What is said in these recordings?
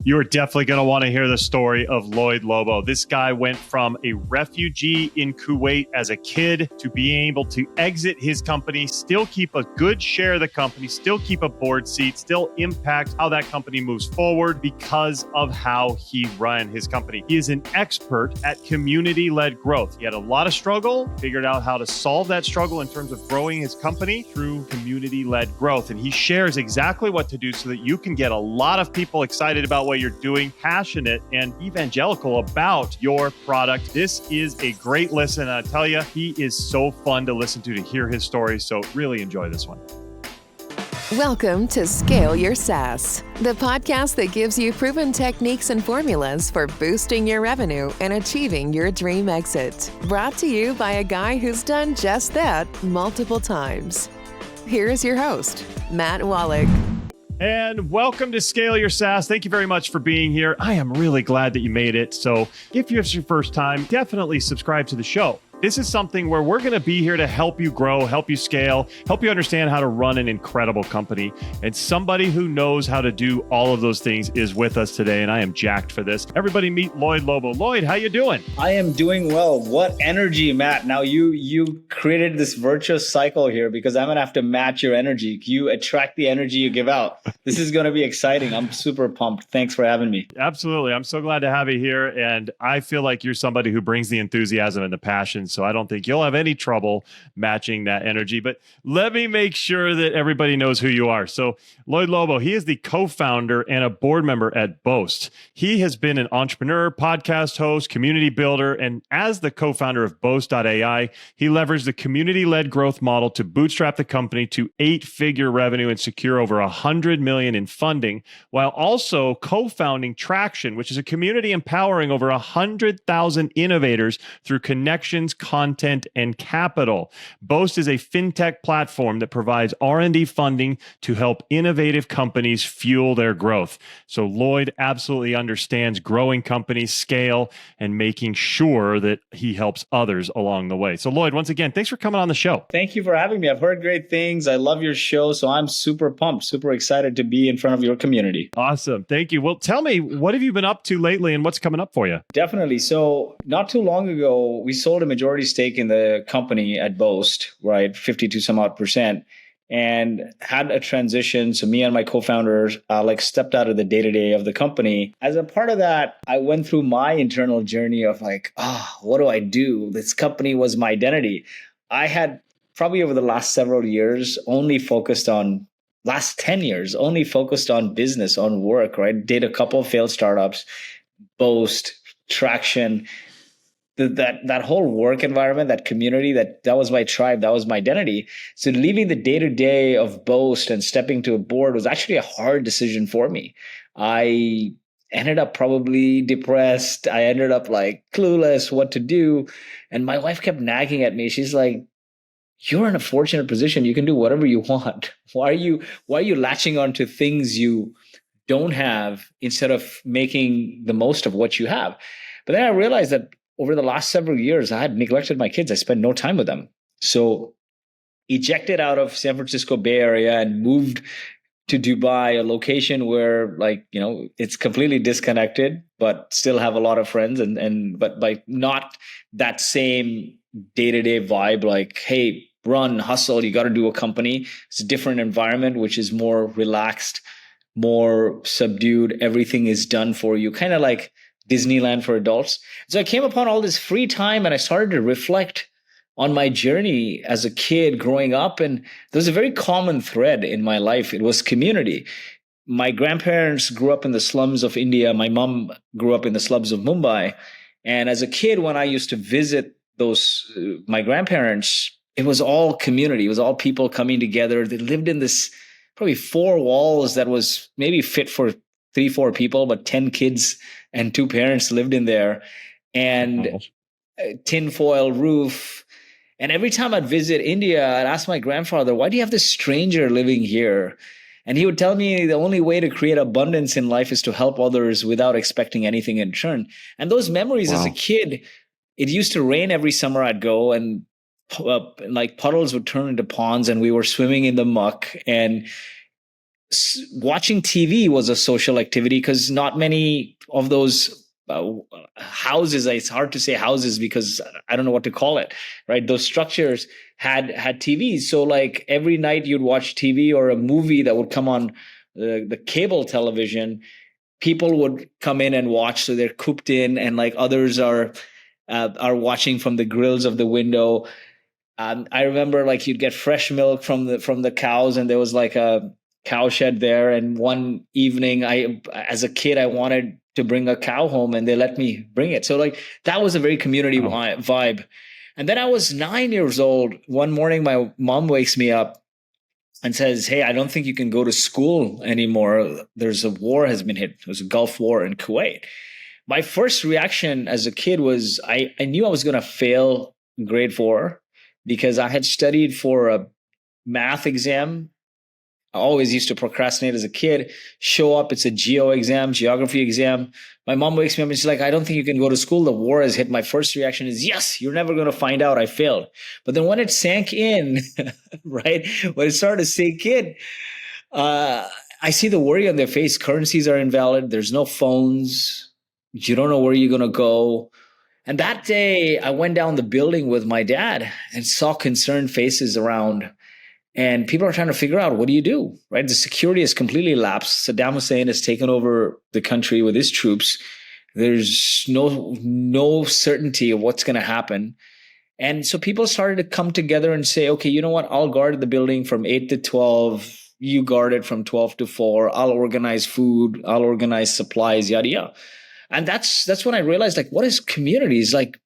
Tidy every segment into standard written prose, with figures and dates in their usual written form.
You are definitely going to want to hear the story of Lloyed Lobo. This guy went from a refugee in Kuwait as a kid to being able to exit his company, still keep a good share of the company, still keep a board seat, still impact how that company moves forward because of how he ran his company. He is an expert at community-led growth. He had a lot of struggle, figured out how to solve that struggle in terms of growing his company through community-led growth. And he shares exactly what to do so that you can get a lot of people excited about what you're doing, passionate and evangelical about your product. This is a great listen. I tell you, he is so fun to listen to hear his story. So really enjoy this one. Welcome to Scale Your SaaS, the podcast that gives you proven techniques and formulas for boosting your revenue and achieving your dream exit. Brought to you by a guy who's done just that multiple times. Here's your host, Matt Wolach. And welcome to Scale Your SaaS. Thank you very much for being here. I am really glad that you made it. So if it's your first time, definitely subscribe to the show. This is something where we're going to be here to help you grow, help you scale, help you understand how to run an incredible company. And somebody who knows how to do all of those things is with us today, and I am jacked for this. Everybody meet Lloyed Lobo. Lloyd, how you doing? I am doing well. What energy, Matt. Now you created this virtuous cycle here because I'm going to have to match your energy. You attract the energy you give out. This is going to be exciting. I'm super pumped. Thanks for having me. Absolutely. I'm so glad to have you here. And I feel like you're somebody who brings the enthusiasm and the passion. So I don't think you'll have any trouble matching that energy. But let me make sure that everybody knows who you are. So Lloyed Lobo, he is the co-founder and a board member at Boast. He has been an entrepreneur, podcast host, community builder, and as the co-founder of Boast.ai, he leveraged the community-led growth model to bootstrap the company to 8-figure revenue and secure over $100 million in funding, while also co-founding Traction, which is a community empowering over 100,000 innovators through connections, content, and capital. Boast is a fintech platform that provides R&D funding to help innovative companies fuel their growth. So Lloyd absolutely understands growing companies, scale, and making sure that he helps others along the way. So Lloyd, once again, thanks for coming on the show. Thank you for having me. I've heard great things. I love your show. So I'm super pumped, super excited to be in front of your community. Awesome. Thank you. Well, tell me, what have you been up to lately and what's coming up for you? Definitely. So not too long ago, we sold a majority stake in the company at Boast, right? 52 some odd percent, and had a transition. So me and my co-founders stepped out of the day-to-day of the company. As a part of that, I went through my internal journey of what do I do? This company was my identity. I had probably over the last several years last 10 years, only focused on business, on work, right? Did a couple of failed startups, Boast, Traction, that whole work environment, that community, that was my tribe, that was my identity. So leaving the day-to-day of Boast and stepping to a board was actually a hard decision for me. I ended up probably depressed. I ended up clueless what to do. And my wife kept nagging at me. She's like, you're in a fortunate position. You can do whatever you want. Why are you latching on to things you don't have instead of making the most of what you have? But then I realized that over the last several years, I had neglected my kids. I spent no time with them. So ejected out of San Francisco Bay Area and moved to Dubai, a location where it's completely disconnected, but still have a lot of friends but not that same day-to-day vibe, hey, run, hustle, you got to do a company. It's a different environment, which is more relaxed, more subdued. Everything is done for you, kind of like Disneyland for adults. So I came upon all this free time and I started to reflect on my journey as a kid growing up. And there was a very common thread in my life. It was community. My grandparents grew up in the slums of India. My mom grew up in the slums of Mumbai. And as a kid, when I used to visit my grandparents, it was all community. It was all people coming together. They lived in this probably 4 walls that was maybe fit for 3-4 people, but 10 kids and 2 parents lived in there, and a tinfoil roof. And every time I'd visit India, I'd ask my grandfather, why do you have this stranger living here? And he would tell me the only way to create abundance in life is to help others without expecting anything in return. And those memories as a kid, it used to rain every summer. I'd go and puddles would turn into ponds and we were swimming in the muck. And watching TV was a social activity because not many of those houses, it's hard to say houses because I don't know what to call it, right? Those structures had TVs. So like every night you'd watch TV or a movie that would come on the cable television, people would come in and watch. So they're cooped in, and like others are watching from the grills of the window. I remember like you'd get fresh milk from the cows, and there was like a cow shed there. And one evening, as a kid, I wanted to bring a cow home, and they let me bring it. So like that was a very community vibe. And then I was 9 years old. One morning, my mom wakes me up and says, "Hey, I don't think you can go to school anymore. There's a war has been hit. It was a Gulf War in Kuwait." My first reaction as a kid was I knew I was going to fail grade 4 because I had studied for a math exam. I always used to procrastinate as a kid, show up, it's a geography exam. My mom wakes me up and she's like, "I don't think you can go to school. The war has hit." My first reaction is, yes, you're never going to find out I failed. But then when it sank in, right, when it started to sink in, I see the worry on their face. Currencies are invalid. There's no phones. You don't know where you're going to go. And that day, I went down the building with my dad and saw concerned faces around. And people are trying to figure out, what do you do, right? The security has completely lapsed. Saddam Hussein has taken over the country with his troops. There's no certainty of what's going to happen. And so people started to come together and say, okay, you know what? I'll guard the building from 8 to 12. You guard it from 12 to 4. I'll organize food. I'll organize supplies, yada, yada. And that's when I realized, like, what is communities? Like,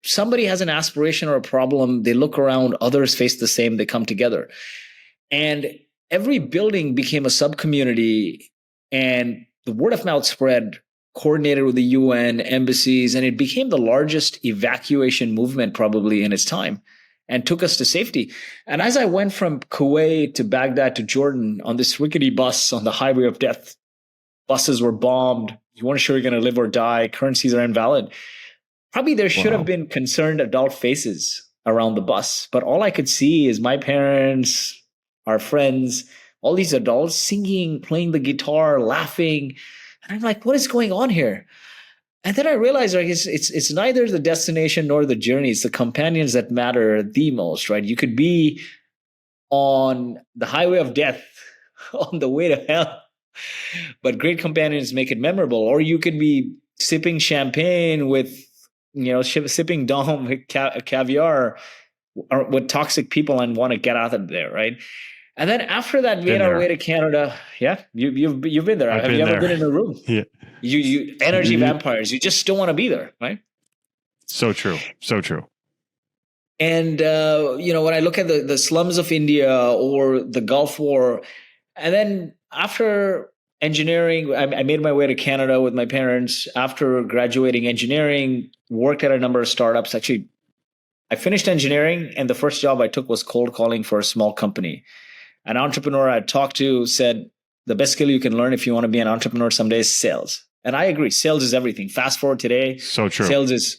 somebody has an aspiration or a problem, they look around, others face the same, they come together. And every building became a sub-community, and the word of mouth spread, coordinated with the UN, embassies, and it became the largest evacuation movement probably in its time and took us to safety. And as I went from Kuwait to Baghdad to Jordan on this rickety bus on the highway of death, buses were bombed. You weren't sure you're going to live or die. Currencies are invalid. Probably there should have been concerned adult faces around the bus, but all I could see is my parents, our friends, all these adults singing, playing the guitar, laughing. And I'm like, what is going on here? And then I realized, like, it's neither the destination nor the journey. It's the companions that matter the most, right? You could be on the highway of death on the way to hell, but great companions make it memorable. Or you could be sipping champagne with, sipping Dom with caviar or with toxic people and want to get out of there, right? And then after that, made our way to Canada. Yeah, you've been there. Have you ever been in a room? Yeah. You energy vampires. You just don't want to be there, right? So true. So true. And when I look at the slums of India or the Gulf War, and then after engineering, I made my way to Canada with my parents. After graduating engineering, worked at a number of startups. Actually, I finished engineering, and the first job I took was cold calling for a small company. An entrepreneur I talked to said, the best skill you can learn if you want to be an entrepreneur someday is sales. And I agree. Sales is everything. Fast forward today. So true. Sales is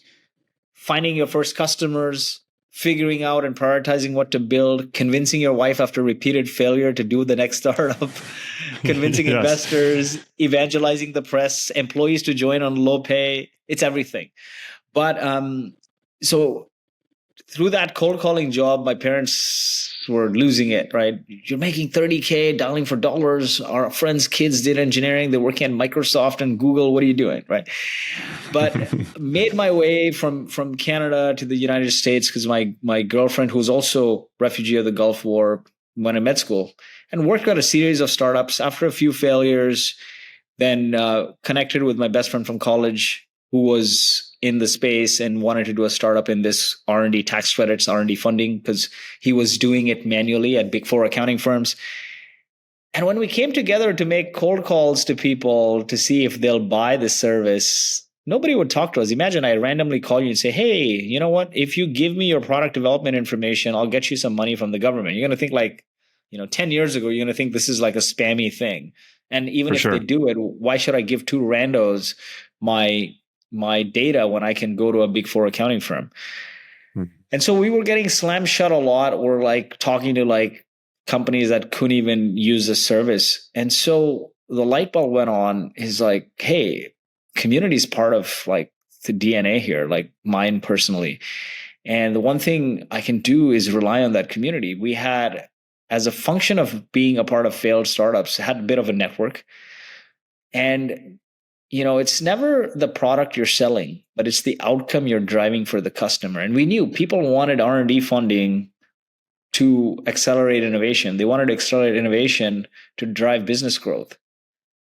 finding your first customers, figuring out and prioritizing what to build, convincing your wife after repeated failure to do the next startup, convincing Yes. investors, evangelizing the press, employees to join on low pay. It's everything. But so through that cold calling job, my parents were losing it, right? You're making $30K dialing for dollars. Our friends' kids did engineering. They're working at Microsoft and Google. What are you doing, right? But made my way from Canada to the United States because my girlfriend, who's also refugee of the Gulf War, went to med school and worked at a series of startups. After a few failures, then connected with my best friend from college who was in the space and wanted to do a startup in this R&D tax credits, R&D funding, because he was doing it manually at Big Four accounting firms. And when we came together to make cold calls to people to see if they'll buy the service, nobody would talk to us. Imagine I randomly call you and say, hey, you know what? If you give me your product development information, I'll get you some money from the government. You're going to think like, 10 years ago, you're going to think this is like a spammy thing. And even if they do it, why should I give two randos my data when I can go to a Big Four accounting firm? And so we were getting slammed shut a lot. We're like talking to like companies that couldn't even use the service. And so the light bulb went on, is like, hey, community is part of like the DNA here, like mine personally. And the one thing I can do is rely on that community. We had, as a function of being a part of failed startups, had a bit of a network. And, it's never the product you're selling, but it's the outcome you're driving for the customer. And we knew people wanted R&D funding to accelerate innovation. They wanted to accelerate innovation to drive business growth.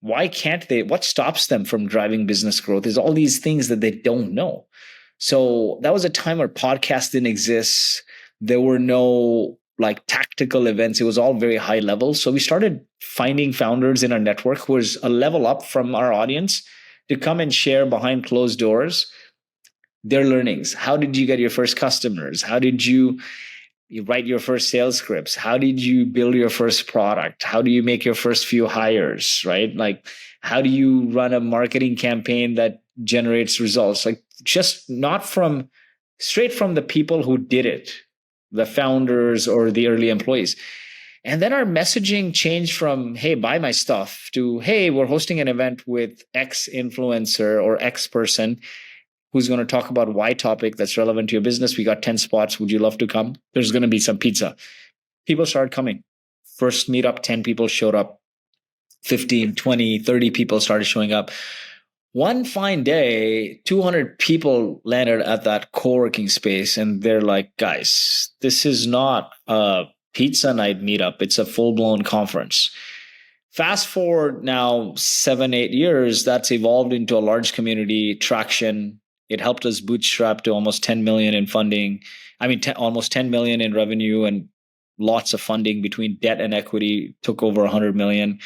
Why can't they? What stops them from driving business growth is all these things that they don't know. So that was a time where podcasts didn't exist. There were no like tactical events. It was all very high level. So we started finding founders in our network who was a level up from our audience to come and share behind closed doors their learnings. How did you get your first customers? How did you write your first sales scripts? How did you build your first product? How do you make your first few hires, right? Like, how do you run a marketing campaign that generates results? Like, just not straight from the people who did it, the founders or the early employees. And then our messaging changed from, hey, buy my stuff, to, hey, we're hosting an event with X influencer or X person who's going to talk about Y topic that's relevant to your business. We got 10 spots. Would you love to come? There's going to be some pizza. People started coming. First meetup, 10 people showed up. 15, 20, 30 people started showing up. One fine day, 200 people landed at that co-working space, and they're like, guys, this is not a pizza night meetup. It's a full-blown conference. Fast forward now 7-8 years, that's evolved into a large community traction. It helped us bootstrap to almost 10 million in funding. Almost 10 million in revenue, and lots of funding between debt and equity, took over 100 million.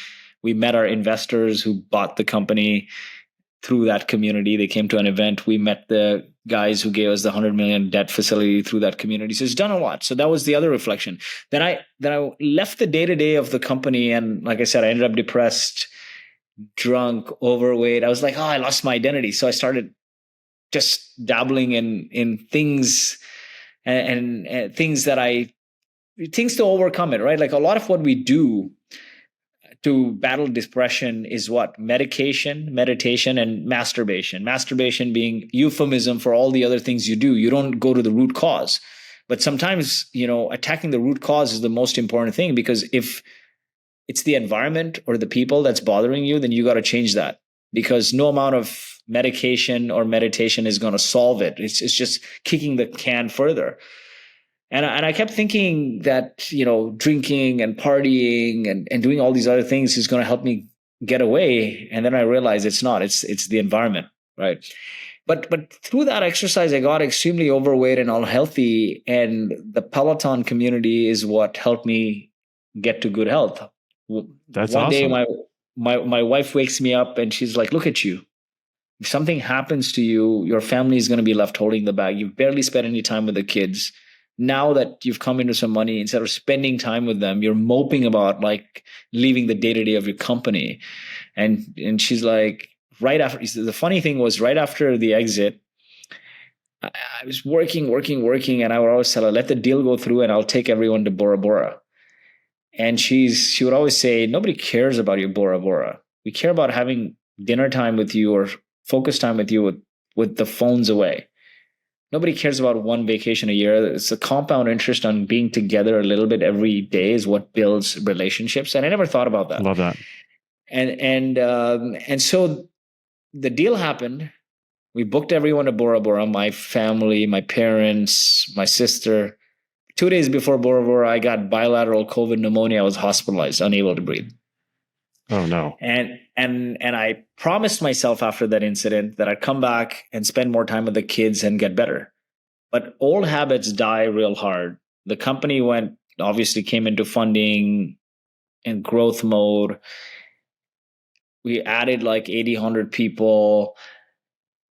We met our investors who bought the company through that community. They came to an event. We met the guys who gave us the 100 million debt facility through that community. So it's done a lot. So that was the other reflection. Then I left the day-to-day of the company. And like I said, I ended up depressed, drunk, overweight. I was like, I lost my identity. So I started just dabbling in things and things to overcome it, right? Like a lot of what we do to battle depression is what? Medication, meditation, and masturbation. Masturbation being euphemism for all the other things you do. You don't go to the root cause. But sometimes, attacking the root cause is the most important thing, because if it's the environment or the people that's bothering you, then you got to change that, because no amount of medication or meditation is going to solve it. It's just kicking the can further. And I kept thinking that, drinking and partying and doing all these other things is going to help me get away. And then I realized it's not. It's the environment, right? But through that exercise, I got extremely overweight and unhealthy. And the Peloton community is what helped me get to good health. That's One awesome. day, my wife wakes me up and she's like, look at you. If something happens to you, your family is going to be left holding the bag. You've barely spent any time with the kids. Now that you've come into some money, instead of spending time with them, you're moping about like leaving the day-to-day of your company. And she's like, right after, the funny thing was, right after the exit, I was working, and I would always tell her, let the deal go through and I'll take everyone to Bora Bora. And she would always say, nobody cares about your Bora Bora. We care about having dinner time with you or focus time with you with the phones away. Nobody cares about one vacation a year. It's a compound interest on being together a little bit every day is what builds relationships. And I never thought about that. Love that. And so the deal happened. We booked everyone to Bora Bora, my family, my parents, my sister. 2 days before Bora Bora, I got bilateral COVID pneumonia. I was hospitalized, unable to breathe. Oh no. And I promised myself after that incident that I'd come back and spend more time with the kids and get better. But old habits die real hard. The company obviously came into funding and growth mode. We added like 80, 100 people.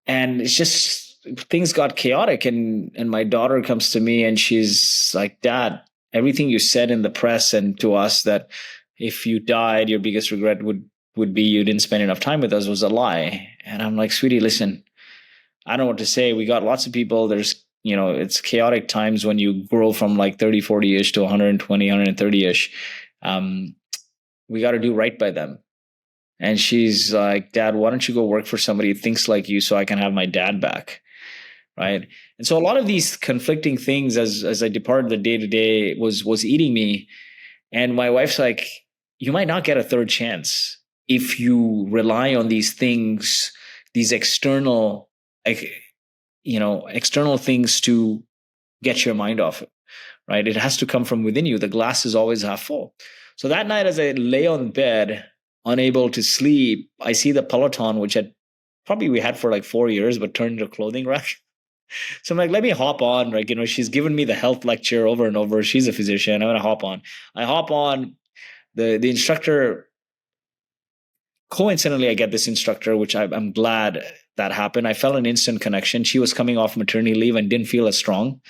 And it's just, things got chaotic. And my daughter comes to me and she's like, Dad, everything you said in the press and to us that if you died, your biggest regret would be you didn't spend enough time with us was a lie. And I'm like, sweetie, listen, I don't know what to say. We got lots of people. There's, it's chaotic times when you grow from like 30, 40-ish to 120, 130-ish. We got to do right by them. And she's like, Dad, why don't you go work for somebody who thinks like you so I can have my dad back? Right. And so a lot of these conflicting things as I departed the day-to-day was eating me. And my wife's like, you might not get a third chance if you rely on these things, these external things to get your mind off it. Right. It has to come from within you. The glass is always half full. So that night, as I lay on bed, unable to sleep, I see the Peloton, which we had for like 4 years, but turned into a clothing rack. So I'm like, let me hop on. Like, she's given me the health lecture over and over. She's a physician. I'm going to hop on. I hop on. The instructor, coincidentally, I get this instructor, which I'm glad that happened. I felt an instant connection. She was coming off maternity leave and didn't feel as strong.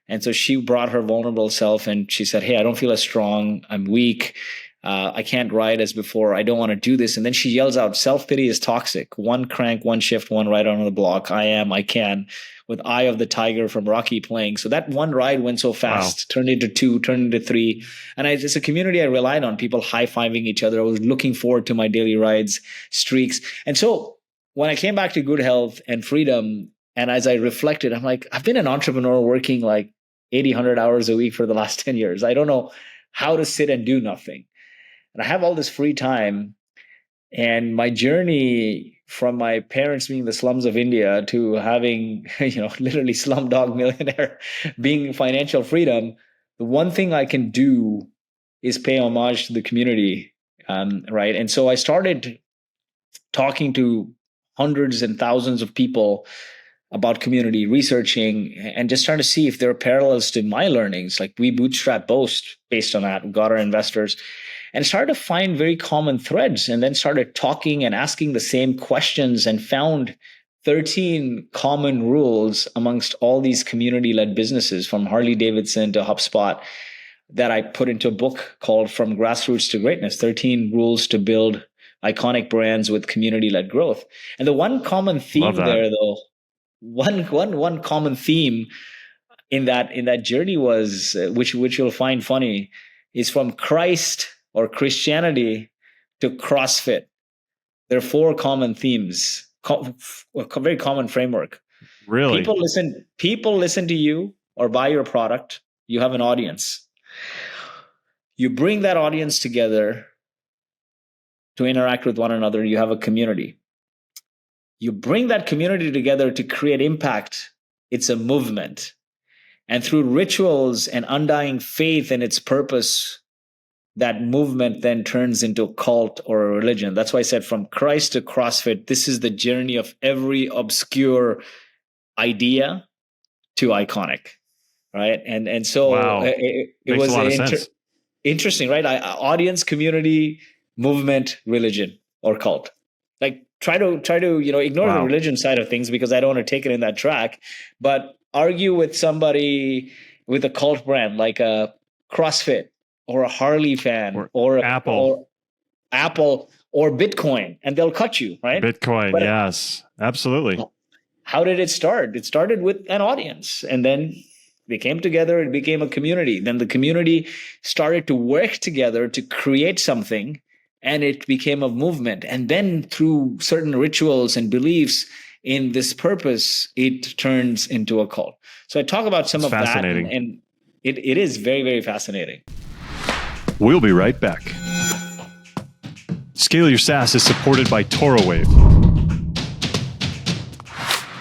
And so she brought her vulnerable self and she said, hey, I don't feel as strong. I'm weak. I can't ride as before. I don't want to do this. And then she yells out, self-pity is toxic. One crank, one shift, one ride on the block. I can, with Eye of the Tiger from Rocky playing. So that one ride went so fast, turned into 2, turned into 3. And it's a community I relied on, people high-fiving each other. I was looking forward to my daily rides, streaks. And so when I came back to good health and freedom, and as I reflected, I'm like, I've been an entrepreneur working like 80, 100 hours a week for the last 10 years. I don't know how to sit and do nothing. And I have all this free time. And my journey from my parents being in the slums of India to having, literally slumdog millionaire, being financial freedom, the one thing I can do is pay homage to the community, right? And so I started talking to hundreds and thousands of people about community, researching, and just trying to see if there are parallels to my learnings. Like we bootstrap Boast based on that, we got our investors, and started to find very common threads, and then started talking and asking the same questions and found 13 common rules amongst all these community-led businesses from Harley Davidson to HubSpot that I put into a book called From Grassroots to Greatness, 13 Rules to Build Iconic Brands with Community-Led Growth. And the one common theme there, though, one common theme in that journey was, which you'll find funny, is from Christ or Christianity to CrossFit. There are 4 common themes, a very common framework. Really? People listen to you or buy your product. You have an audience. You bring that audience together to interact with one another. You have a community. You bring that community together to create impact. It's a movement. And through rituals and undying faith in its purpose, that movement then turns into a cult or a religion. That's why I said from Christ to CrossFit, this is the journey of every obscure idea to iconic, right? And so it was interesting, right? Audience, community, movement, religion, or cult. Like try to ignore the religion side of things because I don't want to take it in that track, but argue with somebody with a cult brand like a CrossFit or a Harley fan or Apple or Bitcoin, and they'll cut you, right? Bitcoin, yes, absolutely. How did it start? It started with an audience, and then they came together. It became a community. Then the community started to work together to create something, and it became a movement. And then through certain rituals and beliefs in this purpose, it turns into a cult. So I talk about some of that, and it is very, very fascinating. We'll be right back. Scale Your SaaS is supported by ToroWave.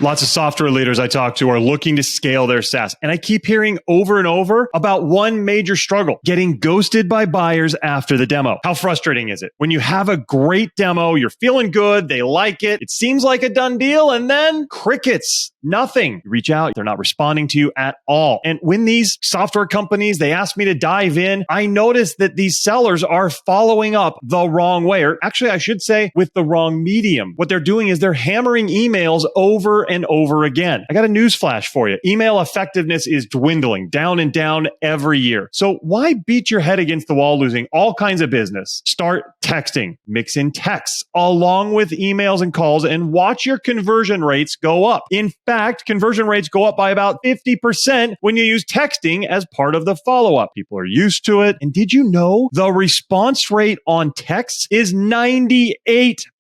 Lots of software leaders I talk to are looking to scale their SaaS. And I keep hearing over and over about one major struggle: getting ghosted by buyers after the demo. How frustrating is it when you have a great demo, you're feeling good, they like it, it seems like a done deal, and then crickets, nothing. You reach out, they're not responding to you at all. And when these software companies, they ask me to dive in, I notice that these sellers are following up the wrong way, or actually I should say with the wrong medium. What they're doing is they're hammering emails over and over again. I got a news flash for you. Email effectiveness is dwindling down and down every year. So why beat your head against the wall losing all kinds of business? Start texting, mix in texts along with emails and calls, and watch your conversion rates go up. In fact, conversion rates go up by about 50% when you use texting as part of the follow-up. People are used to it. And did you know the response rate on texts is 98%?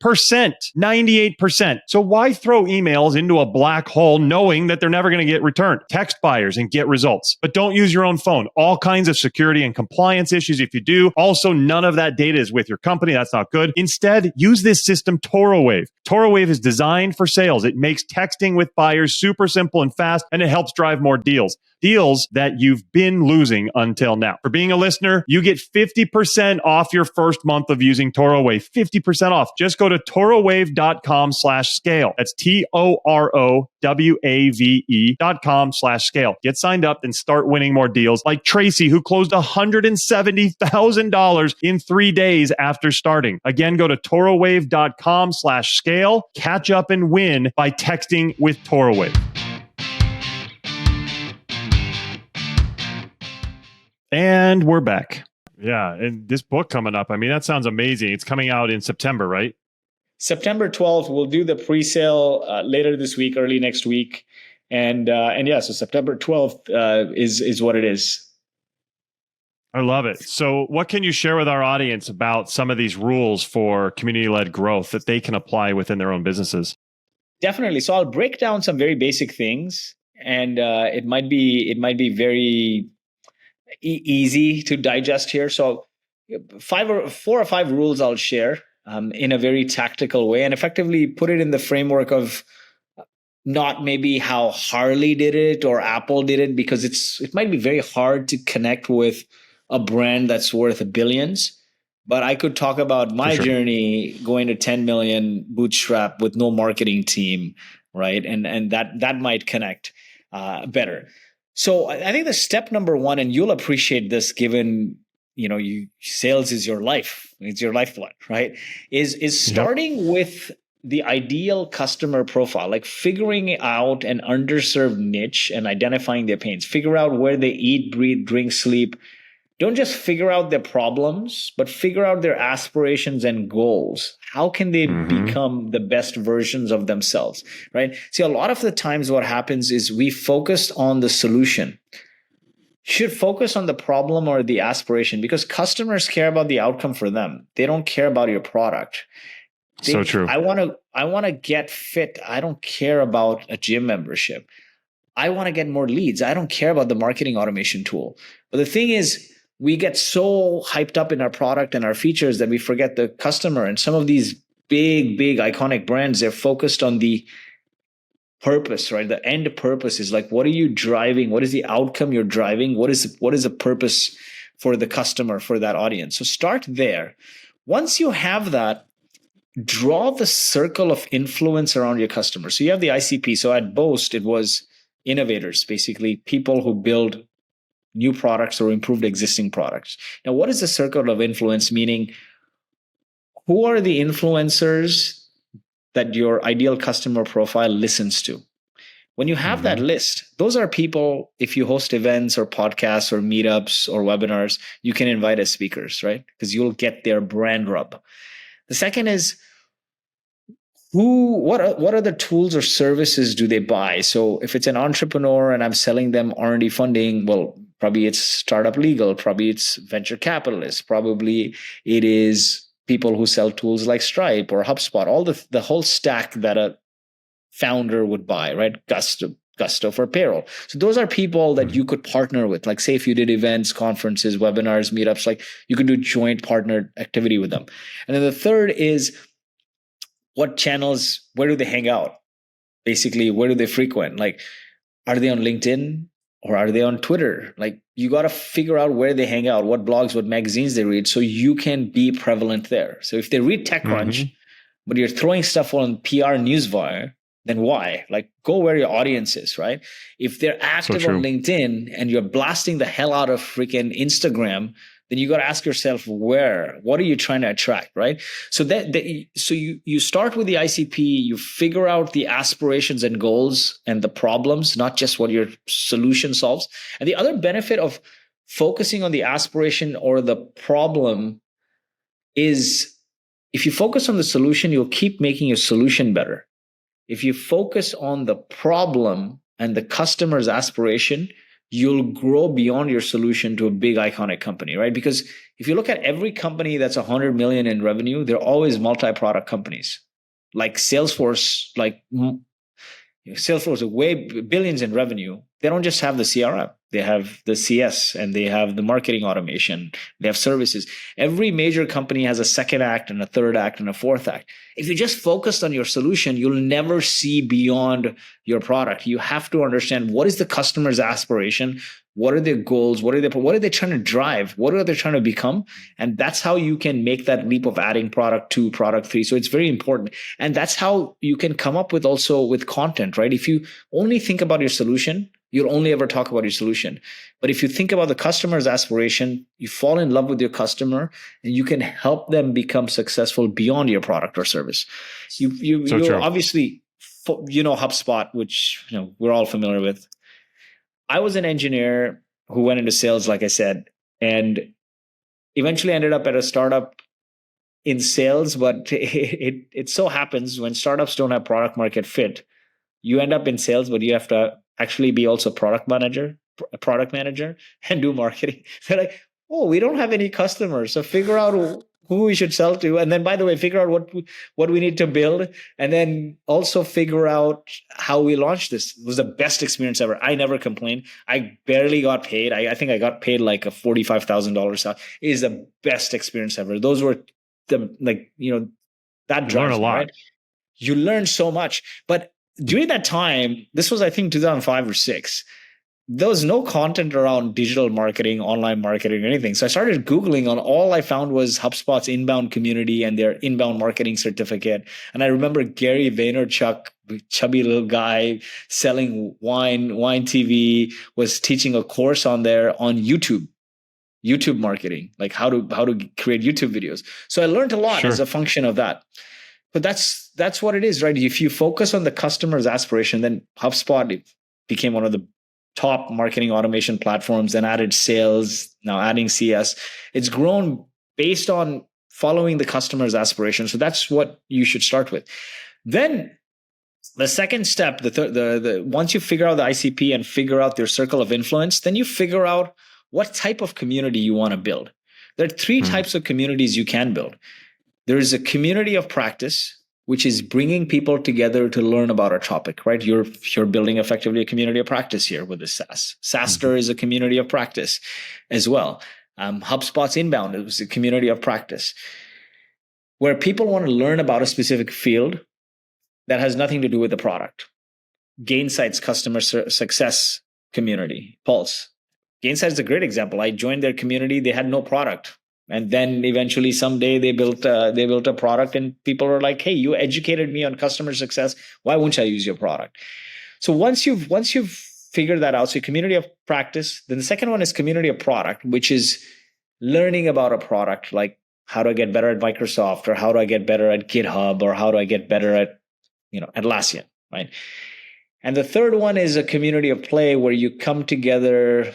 98%. So why throw emails into a black hole knowing that they're never going to get returned? Text buyers and get results. But don't use your own phone. All kinds of security and compliance issues if you do. Also, none of that data is with your company. That's not good. Instead, use this system, ToroWave. ToroWave is designed for sales. It makes texting with buyers super simple and fast, and it helps drive more deals. Deals that you've been losing until now. For being a listener, you get 50% off your first month of using ToroWave. 50% off. Just go to torowave.com/scale. That's TOROWAVE.com/scale. Get signed up and start winning more deals like Tracy, who closed $170,000 in 3 days after starting. Again, go to torowave.com/scale. Catch up and win by texting with ToroWave. And we're back. Yeah. And this book coming up, I mean, that sounds amazing. It's coming out in September, right? September 12th, we'll do the pre-sale later this week, early next week. And yeah, so September 12th is what it is. I love it. So what can you share with our audience about some of these rules for community-led growth that they can apply within their own businesses? Definitely. So I'll break down some very basic things, and it might be very easy to digest here. So 4 or 5 rules I'll share in a very tactical way, and effectively put it in the framework of not maybe how Harley did it or Apple did it, because it might be very hard to connect with a brand that's worth billions. But I could talk about my journey going to 10 million bootstrap with no marketing team, right? And that might connect better. So I think the step number 1, and you'll appreciate this given, sales is your life. It's your lifeblood, right? Is starting with the ideal customer profile, like figuring out an underserved niche and identifying their pains. Figure out where they eat, breathe, drink, sleep. Don't just figure out their problems, but figure out their aspirations and goals. How can they become the best versions of themselves, right? See, a lot of the times what happens is we focus on the solution. Should focus on the problem or the aspiration, because customers care about the outcome for them. They don't care about your product. So true. I want to get fit. I don't care about a gym membership. I want to get more leads. I don't care about the marketing automation tool. But the thing is, we get so hyped up in our product and our features that we forget the customer. And some of these big iconic brands, they're focused on the purpose, right? The end purpose is like, what are you driving? What is the outcome you're driving? What is the purpose for the customer, for that audience? So start there. Once you have that, draw the circle of influence around your customer. So you have the ICP. So at Boast, it was innovators, basically people who build new products or improved existing products. Now, what is the circle of influence? Meaning, who are the influencers that your ideal customer profile listens to? When you have that list, those are people, if you host events or podcasts or meetups or webinars, you can invite as speakers, right? Because you'll get their brand rub. The second is, what other tools or services do they buy? So if it's an entrepreneur and I'm selling them R&D funding, well, probably it's startup legal, probably it's venture capitalists, probably it is people who sell tools like Stripe or HubSpot, all the whole stack that a founder would buy, right? Gusto for payroll. So those are people that you could partner with. Like say if you did events, conferences, webinars, meetups, like you could do joint partner activity with them. And then the third is, what channels, where do they hang out? Basically, where do they frequent? Like, are they on LinkedIn or are they on Twitter? Like, you got to figure out where they hang out, what blogs, what magazines they read, so you can be prevalent there. So if they read TechCrunch, but you're throwing stuff on PR Newswire, then why? Like, go where your audience is, right? If they're active on LinkedIn and you're blasting the hell out of freaking Instagram, then you got to ask yourself what are you trying to attract, right? So you start with the ICP, you figure out the aspirations and goals and the problems, not just what your solution solves. And the other benefit of focusing on the aspiration or the problem is, if you focus on the solution, you'll keep making your solution better. If you focus on the problem and the customer's aspiration, you'll grow beyond your solution to a big iconic company, right? Because if you look at every company that's 100 million in revenue, they're always multi-product companies. Like Salesforce, Salesforce, way billions in revenue. They don't just have the CRM. They have the CS and they have the marketing automation. They have services. Every major company has a second act and a third act and a fourth act. If you just focused on your solution, you'll never see beyond your product. You have to understand, what is the customer's aspiration? What are their goals? What are they trying to drive? What are they trying to become? And that's how you can make that leap of adding product 2, product 3. So it's very important. And that's how you can come up with also with content, right? If you only think about your solution, you'll only ever talk about your solution. But if you think about the customer's aspiration, you fall in love with your customer and you can help them become successful beyond your product or service. You obviously, HubSpot, which we're all familiar with. I was an engineer who went into sales, like I said, and eventually ended up at a startup in sales. But it so happens when startups don't have product market fit, you end up in sales, but you have to actually be also product manager and do marketing. They're like, oh, we don't have any customers, so figure out who we should sell to. And then, by the way, figure out what we need to build. And then also figure out how we launch this. It was the best experience ever. I never complained. I barely got paid. I think I got paid like a $45,000 salary. It is the best experience ever. Those were that drives learn a lot. Right? You learn so much. But during that time, this was, I think, 2005 or 6. There was no content around digital marketing, online marketing, or anything. So I started Googling, and all I found was HubSpot's inbound community and their inbound marketing certificate. And I remember Gary Vaynerchuk, chubby little guy selling wine TV, was teaching a course on YouTube marketing, like how to create YouTube videos. So I learned a lot as a function of that. But that's what it is, right? If you focus on the customer's aspiration, then HubSpot became one of the top marketing automation platforms, and added sales, now adding CS. It's grown based on following the customer's aspiration. So that's what you should start with. Then the second step, once you figure out the ICP and figure out their circle of influence, then you figure out what type of community you want to build. There are 3 types of communities you can build. There is a community of practice, which is bringing people together to learn about a topic, right? You're building effectively a community of practice here with the SaaS. SaaSter is a community of practice as well. HubSpot's inbound is a community of practice, where people want to learn about a specific field that has nothing to do with the product. Gainsight's customer success community, Pulse. Gainsight is a great example. I joined their community. They had no product. And then eventually someday they built a product, and people were like, hey, you educated me on customer success. Why wouldn't I use your product? So once you've figured that out, so community of practice, then the second one is community of product, which is learning about a product, like how do I get better at Microsoft, or how do I get better at GitHub, or how do I get better at Atlassian, right? And the third one is a community of play, where you come together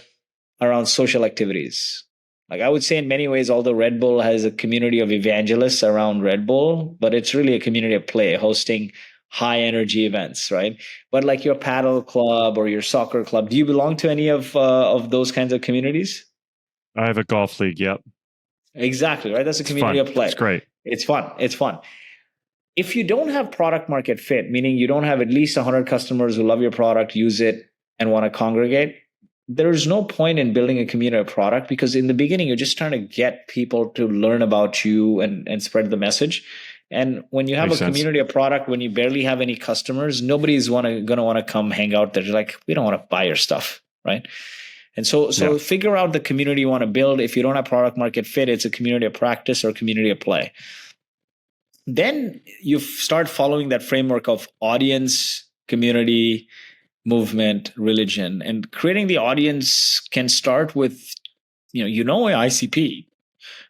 around social activities. Like I would say, in many ways, although Red Bull has a community of evangelists around Red Bull, but it's really a community of play, hosting high energy events, right? But like your paddle club or your soccer club, do you belong to any of those kinds of communities? I have a golf league. Yep. Exactly, right? That's a community of play. It's great. It's fun. If you don't have product market fit, meaning you don't have at least 100 customers who love your product, use it, and want to congregate, there's no point in building a community of product, because in the beginning, you're just trying to get people to learn about you and spread the message. And when you have a community of product, when you barely have any customers, nobody's going to want to come hang out there. They're like, we don't want to buy your stuff, right? And so figure out the community you want to build. If you don't have product market fit, it's a community of practice or community of play. Then you start following that framework of audience, community, movement, religion. And creating the audience can start with ICP.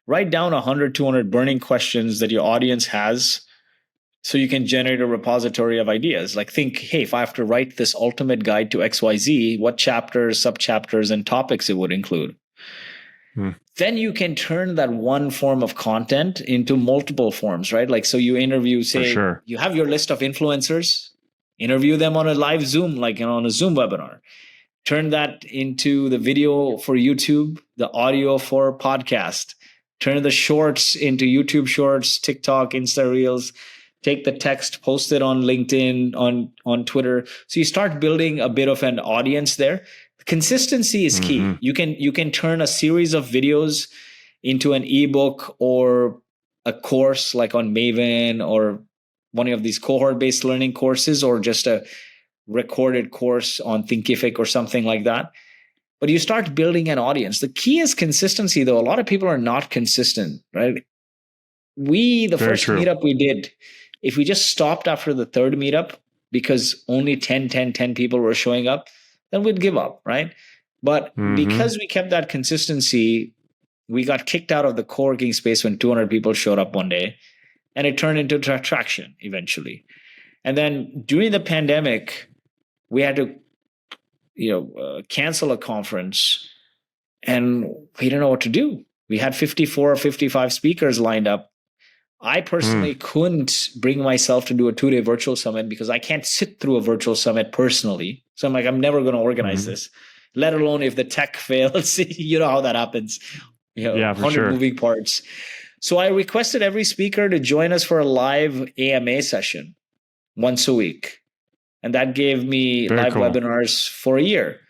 Write down 100, 200 burning questions that your audience has so you can generate a repository of ideas. Like think, hey, if I have to write this ultimate guide to XYZ, what chapters, subchapters, and topics it would include. Then you can turn that one form of content into multiple forms, right? Like, so you interview, say, you have your list of influencers, interview them on a live Zoom, like on a Zoom webinar. Turn that into the video for YouTube, the audio for podcast. Turn the shorts into YouTube Shorts, TikTok, Insta Reels. Take the text, post it on LinkedIn, on Twitter. So you start building a bit of an audience there. Consistency is key. You can turn a series of videos into an ebook or a course like on Maven or one of these cohort-based learning courses, or just a recorded course on Thinkific or something like that. But you start building an audience. The key is consistency, though. A lot of people are not consistent, right? The first meetup we did, if we just stopped after the third meetup because only 10 people were showing up, then we'd give up, right? But because we kept that consistency, we got kicked out of the co-working space when 200 people showed up one day, and it turned into traction eventually. And then during the pandemic, we had to, cancel a conference, and we didn't know what to do. We had 54 or 55 speakers lined up. I personally couldn't bring myself to do a 2-day virtual summit because I can't sit through a virtual summit personally. So I'm like, I'm never going to organize this, let alone if the tech fails. You know how that happens. 100 moving parts. So I requested every speaker to join us for a live AMA session once a week. And that gave me live webinars for a year.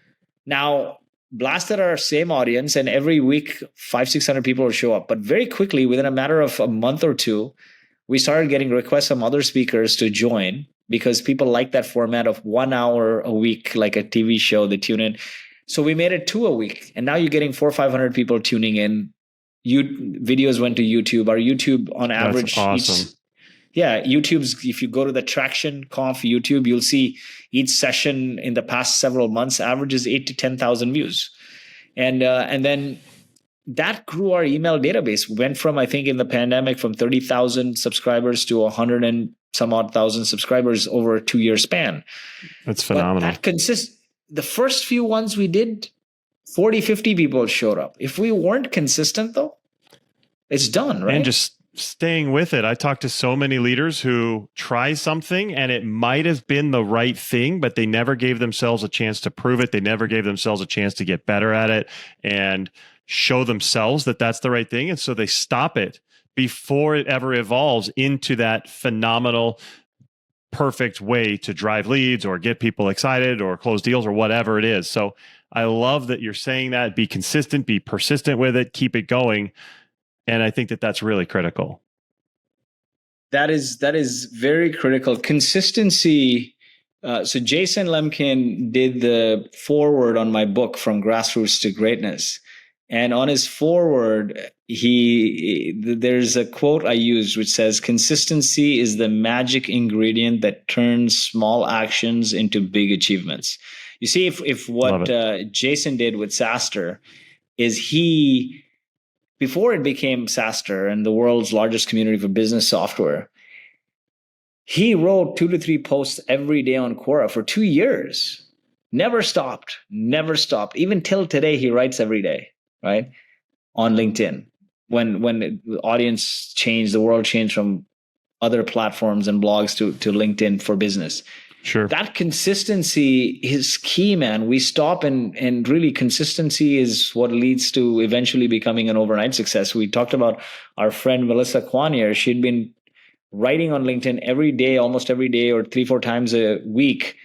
Now, blasted our same audience, and every week 500-600 people would show up. But very quickly, within a matter of a month or two, we started getting requests from other speakers to join because people like that format of 1 hour a week, like a TV show. They tune in. So we made it 2 a week, and now you're getting 400 or 500 people tuning in. Videos went to YouTube. Our YouTube on average, that's awesome. YouTube's, if you go to the Traction Conf YouTube, you'll see each session in the past several months averages 8,000 to 10,000 views. And then that grew our email database. Went from, I think in the pandemic, from 30,000 subscribers to 100 and some odd thousand subscribers over a 2-year span. That's phenomenal. But the first few ones we did, 40, 50 people showed up. If we weren't consistent though, it's done, right? And just staying with it. I talked to so many leaders who try something and it might have been the right thing, but they never gave themselves a chance to prove it. They never gave themselves a chance to get better at it and show themselves that that's the right thing. And so they stop it before it ever evolves into that phenomenal, perfect way to drive leads or get people excited or close deals or whatever it is. So I love that you're saying that. Be consistent, be persistent with it, keep it going. And I think that that's really critical. That is very critical. Consistency. So Jason Lemkin did the foreword on my book, From Grassroots to Greatness. And on his foreword, there's a quote I used which says, consistency is the magic ingredient that turns small actions into big achievements. You see, if what Jason did with SaaStr is before it became SaaStr and the world's largest community for business software, he wrote 2 to 3 posts every day on Quora for 2 years. Never stopped. Even till today, he writes every day, right? On LinkedIn. When the audience changed, the world changed from other platforms and blogs to LinkedIn for business. Sure. That consistency is key, man. We stop and really consistency is what leads to eventually becoming an overnight success. We talked about our friend Melissa Quanier. She'd been writing on LinkedIn every day, almost every day, or 3-4 times a week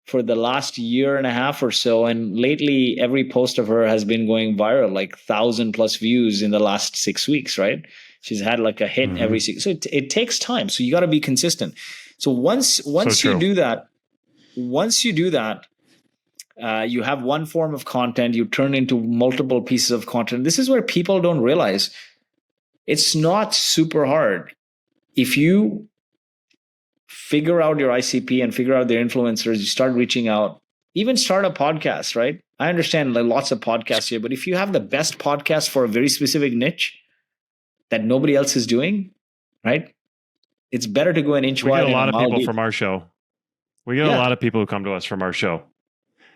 for the last year and a half or so. And lately, every post of her has been going viral, like 1,000+ views in the last 6 weeks, right? She's had like a hit every 6. So it takes time. So you got to be consistent. So once you do that, you have one form of content, you turn into multiple pieces of content. This is where people don't realize it's not super hard. If you figure out your ICP and figure out their influencers, you start reaching out, even start a podcast, right? I understand like lots of podcasts here, but if you have the best podcast for a very specific niche that nobody else is doing, right? It's better to go an inch We wide get a and lot a of mile people deep. from our show. We get a lot of people who come to us from our show.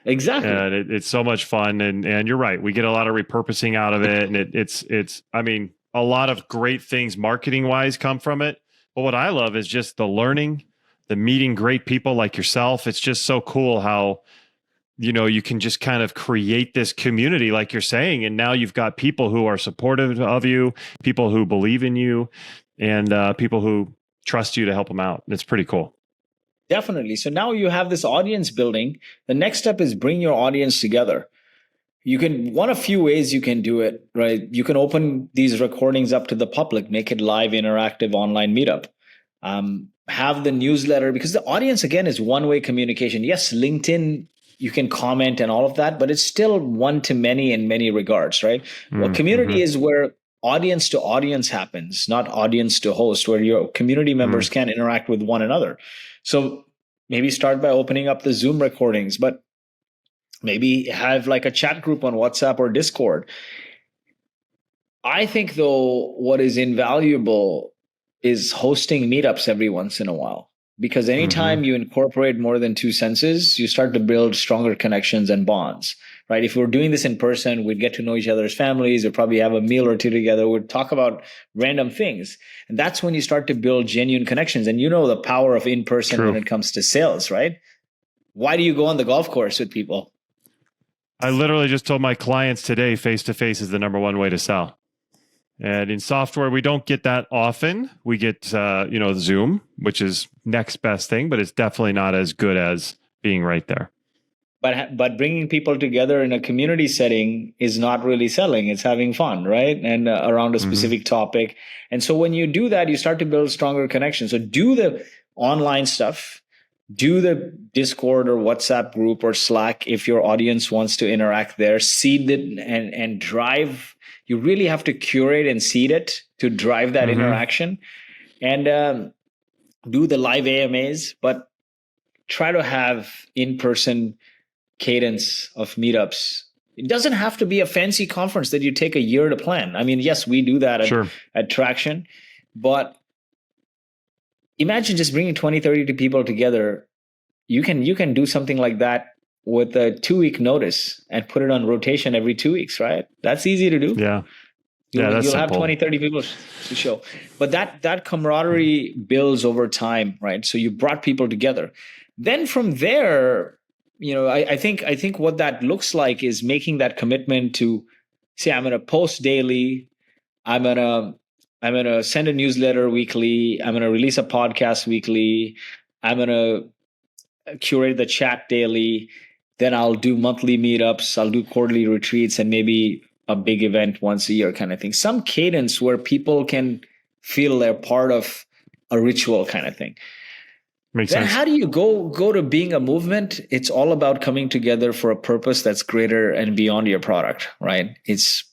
Exactly. And it's so much fun. And you're right. We get a lot of repurposing out of it. And it's, I mean, a lot of great things marketing wise come from it. But what I love is just the learning, the meeting great people like yourself. It's just so cool how, you know, you can just kind of create this community like you're saying. And now you've got people who are supportive of you, people who believe in you, and people who trust you to help them out. It's pretty cool. Definitely. So now you have this audience building. The next step is bring your audience together. You can, one of few ways you can do it, right? You can open these recordings up to the public, make it live, interactive, online meetup. Have the newsletter, because the audience, again, is one-way communication. Yes, LinkedIn, you can comment and all of that, but it's still one to many in many regards, right? Well, community is where audience to audience happens, not audience to host, where your community members can interact with one another. So maybe start by opening up the Zoom recordings, but maybe have like a chat group on WhatsApp or Discord. I think, though, what is invaluable is hosting meetups every once in a while, because anytime you incorporate more than two senses, you start to build stronger connections and bonds, right? If we're doing this in person, we'd get to know each other's families, we'd probably have a meal or two together, we'd talk about random things. And that's when you start to build genuine connections. And you know the power of in-person when it comes to sales, right? Why do you go on the golf course with people? I literally just told my clients today, face-to-face is the number one way to sell. And in software, we don't get that often. We get, Zoom, which is next best thing, but it's definitely not as good as being right there. But bringing people together in a community setting is not really selling. It's having fun, right? And around a specific topic. And so when you do that, you start to build stronger connections. So do the online stuff. Do the Discord or WhatsApp group or Slack if your audience wants to interact there. Seed it and drive. You really have to curate and seed it to drive that interaction. And do the live AMAs, but try to have in-person cadence of meetups. It doesn't have to be a fancy conference that you take a year to plan. I mean, yes, we do that at Traction, but imagine just bringing 20, 30 people together. You can do something like that with a 2-week notice and put it on rotation every 2 weeks, right? That's easy to do. Yeah. You'll That's have simple. 20, 30 people to show. But that camaraderie builds over time, right? So you brought people together. Then from there, I think what that looks like is making that commitment to say, I'm going to post daily. I'm going to send a newsletter weekly. I'm going to release a podcast weekly. I'm going to curate the chat daily. Then I'll do monthly meetups. I'll do quarterly retreats and maybe a big event once a year kind of thing. Some cadence where people can feel they're part of a ritual kind of thing. Makes then sense. How do you go to being a movement? It's all about coming together for a purpose that's greater and beyond your product, right? It's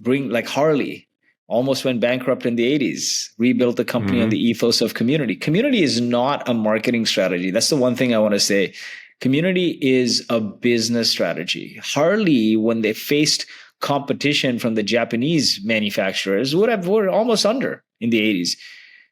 like Harley almost went bankrupt in the 80s, rebuilt the company on the ethos of community. Community is not a marketing strategy. That's the one thing I want to say. Community is a business strategy. Harley, when they faced competition from the Japanese manufacturers, were almost under in the 80s.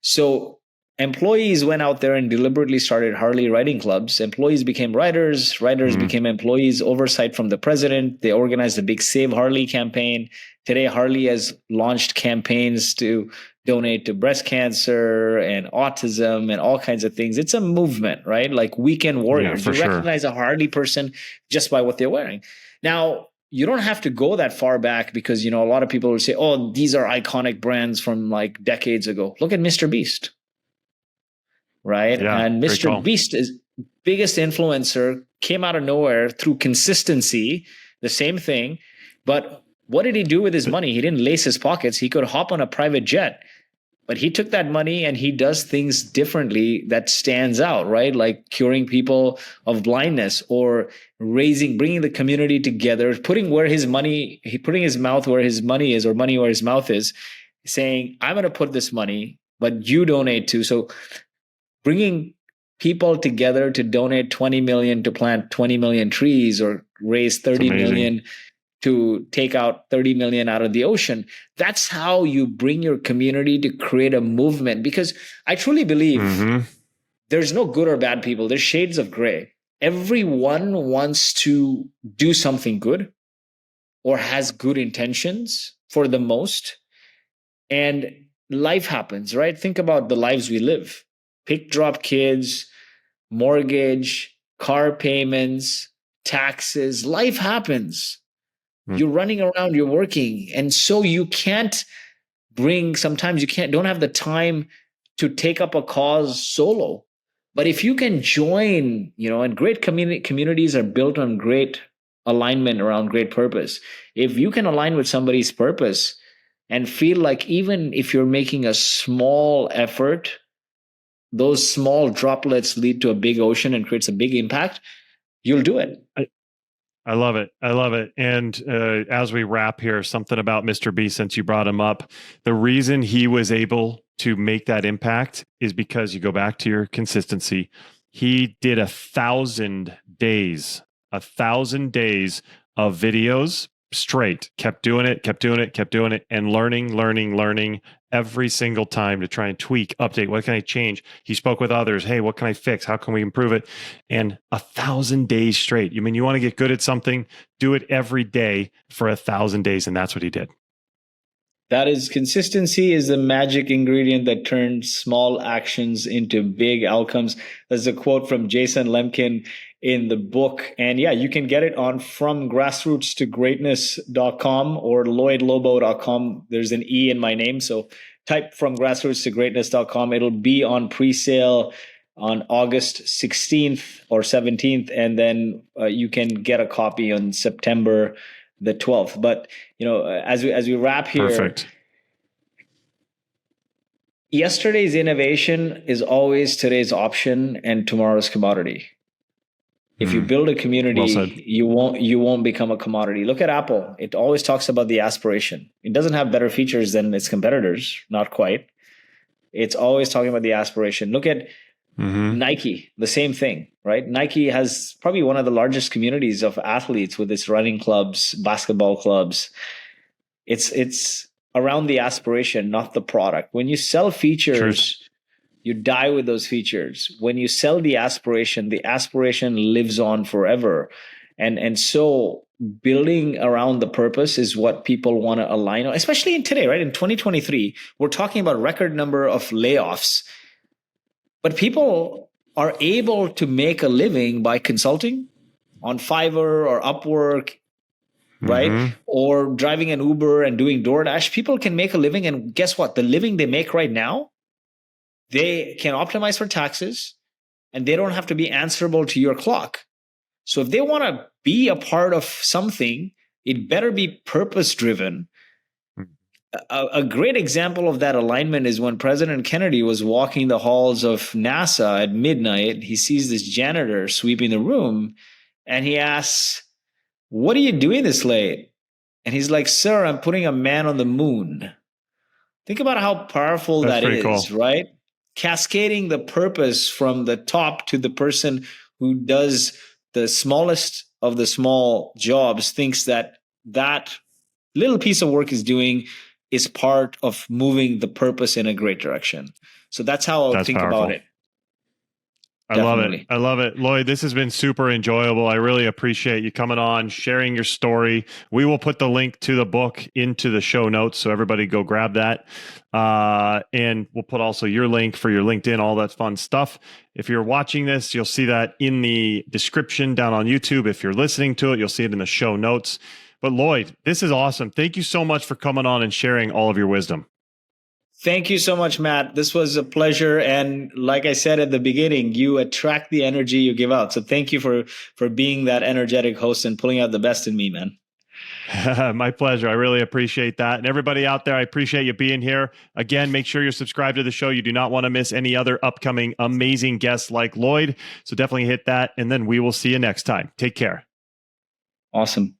So employees went out there and deliberately started Harley riding clubs. Employees became riders. Riders became employees. Oversight from the president. They organized a big Save Harley campaign. Today, Harley has launched campaigns to donate to breast cancer and autism and all kinds of things. It's a movement, right? Like weekend warriors. Yeah, you recognize a Harley person just by what they're wearing. Now, you don't have to go that far back because, a lot of people will say, oh, these are iconic brands from like decades ago. Look at Mr. Beast, right? Yeah, and Mr. Beast is biggest influencer, came out of nowhere through consistency, the same thing. But what did he do with his money? He didn't lace his pockets. He could hop on a private jet. But he took that money and he does things differently that stands out, right? Like curing people of blindness or bringing the community together, putting his mouth where his money is, or money where his mouth is, saying, I'm going to put this money, but you donate too. So bringing people together to donate 20 million to plant 20 million trees or raise 30 million to take out 30 million out of the ocean. That's how you bring your community to create a movement. Because I truly believe there's no good or bad people. There's shades of gray. Everyone wants to do something good or has good intentions for the most. And life happens, right? Think about the lives we live. Pick, drop kids, mortgage, car payments, taxes. Life happens. You're running around, you're working. And so you can't sometimes you don't have the time to take up a cause solo. But if you can join, and great communities are built on great alignment around great purpose. If you can align with somebody's purpose and feel like even if you're making a small effort, those small droplets lead to a big ocean and creates a big impact, you'll do it. I love it. I love it. And as we wrap here, something about Mr. B, since you brought him up, the reason he was able to make that impact is because you go back to your consistency. He did 1,000 days of videos straight, kept doing it, and learning every single time to try and tweak, update. What can I change? He spoke with others. Hey, what can I fix? How can we improve it? And 1,000 days straight. You mean you want to get good at something? Do it every day for 1,000 days. And that's what he did. That is, consistency is the magic ingredient that turns small actions into big outcomes. There's a quote from Jason Lemkin in the book. And yeah, you can get it on fromgrassrootstogreatness.com or lloydlobo.com. There's an E in my name. So type fromgrassrootstogreatness.com. It'll be on pre-sale on August 16th or 17th. And then you can get a copy on September the 12th. But, as we wrap here, perfect. Yesterday's innovation is always today's option and tomorrow's commodity. If you build a community, you won't become a commodity. Look at Apple. It always talks about the aspiration. It doesn't have better features than its competitors, not quite. It's always talking about the aspiration. Look at Nike, the same thing, right? Nike has probably one of the largest communities of athletes with its running clubs, basketball clubs. It's around the aspiration, not the product. When you sell features, you die with those features. When you sell the aspiration lives on forever. And so building around the purpose is what people want to align on, especially in today, right? In 2023, we're talking about record number of layoffs. But people are able to make a living by consulting on Fiverr or Upwork, right? Or driving an Uber and doing DoorDash. People can make a living. And guess what? The living they make right now, they can optimize for taxes and they don't have to be answerable to your clock. So if they want to be a part of something, it better be purpose-driven. A great example of that alignment is when President Kennedy was walking the halls of NASA at midnight. He sees this janitor sweeping the room and he asks, "What are you doing this late?" And he's like, "Sir, I'm putting a man on the moon." Think about how powerful that is, cool. Right? Cascading the purpose from the top to the person who does the smallest of the small jobs thinks that little piece of work is part of moving the purpose in a great direction. So that's how I think about it. I love it. Lloyd, this has been super enjoyable. I really appreciate you coming on, sharing your story. We will put the link to the book into the show notes, so everybody go grab that. And we'll put also your link for your LinkedIn, all that fun stuff. If you're watching this, you'll see that in the description down on YouTube. If you're listening to it, you'll see it in the show notes. But Lloyd, this is awesome. Thank you so much for coming on and sharing all of your wisdom. Thank you so much, Matt. This was a pleasure. And like I said at the beginning, you attract the energy you give out. So thank you for being that energetic host and pulling out the best in me, man. My pleasure. I really appreciate that. And everybody out there, I appreciate you being here. Again, make sure you're subscribed to the show. You do not want to miss any other upcoming amazing guests like Lloyd. So definitely hit that. And then we will see you next time. Take care. Awesome.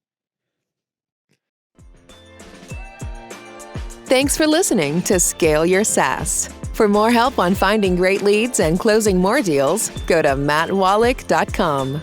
Thanks for listening to Scale Your SaaS. For more help on finding great leads and closing more deals, go to mattwallach.com.